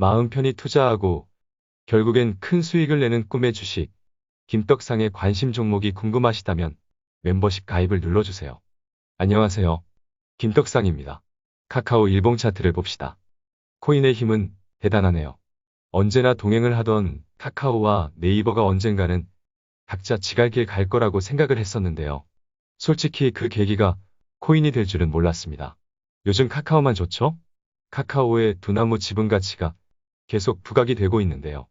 마음 편히 투자하고 결국엔 큰 수익을 내는 꿈의 주식, 김떡상의 관심 종목이 궁금하시다면 멤버십 가입을 눌러주세요. 안녕하세요. 김떡상입니다. 카카오 일봉 차트를 봅시다. 코인의 힘은 대단하네요. 언제나 동행을 하던 카카오와 네이버가 언젠가는 각자 지갈길 갈 거라고 생각을 했었는데요. 솔직히 그 계기가 코인이 될 줄은 몰랐습니다. 요즘 카카오만 좋죠? 카카오의 두나무 지분 가치가 계속 부각이 되고 있는데요.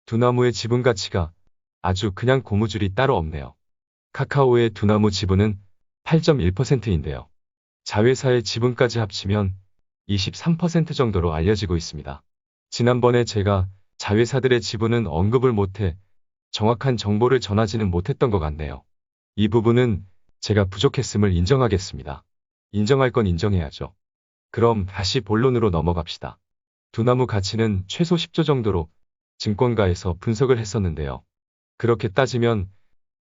두나무의 지분 가치가 아주 그냥 고무줄이 따로 없네요. 카카오의 두나무 지분은 8.1%인데요. 자회사의 지분까지 합치면 23% 정도로 알려지고 있습니다. 지난번에 제가 자회사들의 지분은 언급을 못해 정확한 정보를 전하지는 못했던 것 같네요. 이 부분은 제가 부족했음을 인정하겠습니다. 인정할 건 인정해야죠. 그럼 다시 본론으로 넘어갑시다. 두나무 가치는 최소 10조 정도로 증권가에서 분석을 했었는데요. 그렇게 따지면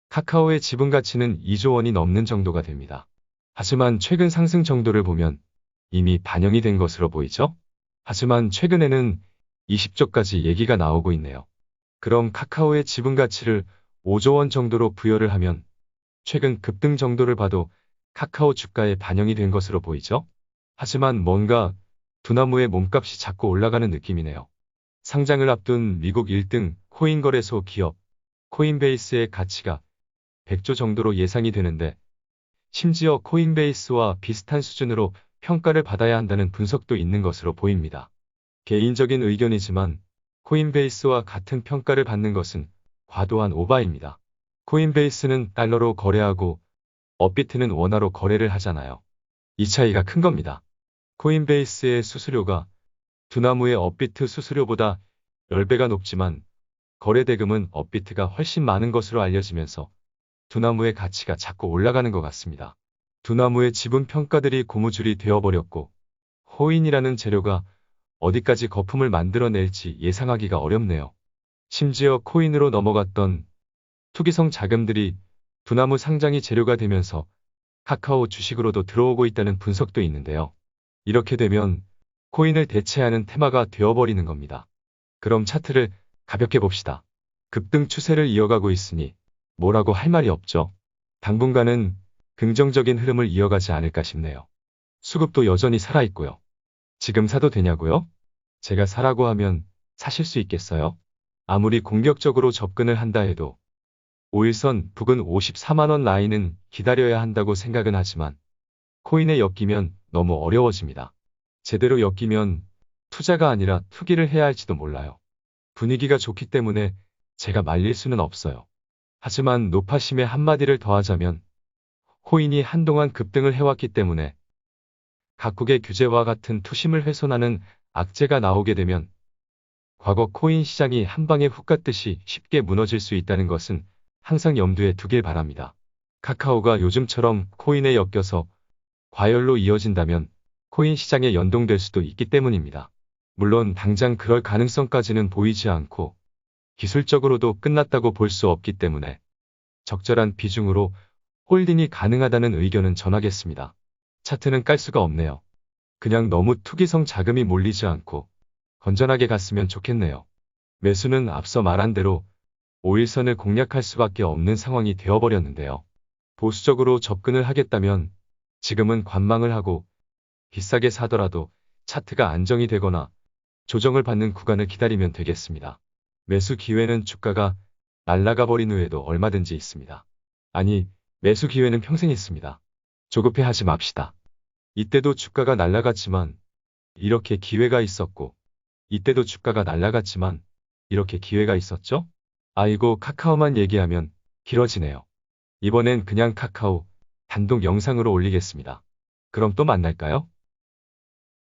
카카오의 지분 가치는 2조 원이 넘는 정도가 됩니다. 하지만 최근 상승 정도를 보면 이미 반영이 된 것으로 보이죠? 하지만 최근에는 20조까지 얘기가 나오고 있네요. 그럼 카카오의 지분 가치를 5조 원 정도로 부여를 하면 최근 급등 정도를 봐도 카카오 주가에 반영이 된 것으로 보이죠? 하지만 뭔가 두나무의 몸값이 자꾸 올라가는 느낌이네요. 상장을 앞둔 미국 1등 코인 거래소 기업 코인베이스의 가치가 100조 정도로 예상이 되는데 심지어 코인베이스와 비슷한 수준으로 평가를 받아야 한다는 분석도 있는 것으로 보입니다. 개인적인 의견이지만 코인베이스와 같은 평가를 받는 것은 과도한 오바입니다. 코인베이스는 달러로 거래하고 업비트는 원화로 거래를 하잖아요. 이 차이가 큰 겁니다. 코인베이스의 수수료가 두나무의 업비트 수수료보다 10배가 높지만 거래 대금은 업비트가 훨씬 많은 것으로 알려지면서 두나무의 가치가 자꾸 올라가는 것 같습니다. 두나무의 지분 평가들이 고무줄이 되어버렸고 코인이라는 재료가 어디까지 거품을 만들어낼지 예상하기가 어렵네요. 심지어 코인으로 넘어갔던 투기성 자금들이 두나무 상장이 재료가 되면서 카카오 주식으로도 들어오고 있다는 분석도 있는데요. 이렇게 되면 코인을 대체하는 테마가 되어버리는 겁니다. 그럼 차트를 가볍게 봅시다. 급등 추세를 이어가고 있으니 뭐라고 할 말이 없죠. 당분간은 긍정적인 흐름을 이어가지 않을까 싶네요. 수급도 여전히 살아있고요. 지금 사도 되냐고요? 제가 사라고 하면 사실 수 있겠어요? 아무리 공격적으로 접근을 한다 해도 5일선 부근 54만 원 라인은 기다려야 한다고 생각은 하지만 코인에 엮이면 너무 어려워집니다. 제대로 엮이면 투자가 아니라 투기를 해야 할지도 몰라요. 분위기가 좋기 때문에 제가 말릴 수는 없어요. 하지만 노파심의 한마디를 더하자면 코인이 한동안 급등을 해왔기 때문에 각국의 규제와 같은 투심을 훼손하는 악재가 나오게 되면 과거 코인 시장이 한 방에 훅 갔듯이 쉽게 무너질 수 있다는 것은 항상 염두에 두길 바랍니다. 카카오가 요즘처럼 코인에 엮여서 과열로 이어진다면 코인 시장에 연동될 수도 있기 때문입니다. 물론 당장 그럴 가능성까지는 보이지 않고 기술적으로도 끝났다고 볼 수 없기 때문에 적절한 비중으로 홀딩이 가능하다는 의견은 전하겠습니다. 차트는 깔 수가 없네요. 그냥 너무 투기성 자금이 몰리지 않고 건전하게 갔으면 좋겠네요. 매수는 앞서 말한 대로 5일선을 공략할 수밖에 없는 상황이 되어버렸는데요. 보수적으로 접근을 하겠다면 지금은 관망을 하고 비싸게 사더라도 차트가 안정이 되거나 조정을 받는 구간을 기다리면 되겠습니다. 매수 기회는 주가가 날아가 버린 후에도 얼마든지 있습니다. 아니, 매수 기회는 평생 있습니다. 조급해하지 맙시다. 이때도 주가가 날아갔지만 이렇게 기회가 있었고 이때도 주가가 날아갔지만 이렇게 기회가 있었죠? 아이고 카카오만 얘기하면 길어지네요. 이번엔 그냥 카카오 단독 영상으로 올리겠습니다. 그럼 또 만날까요?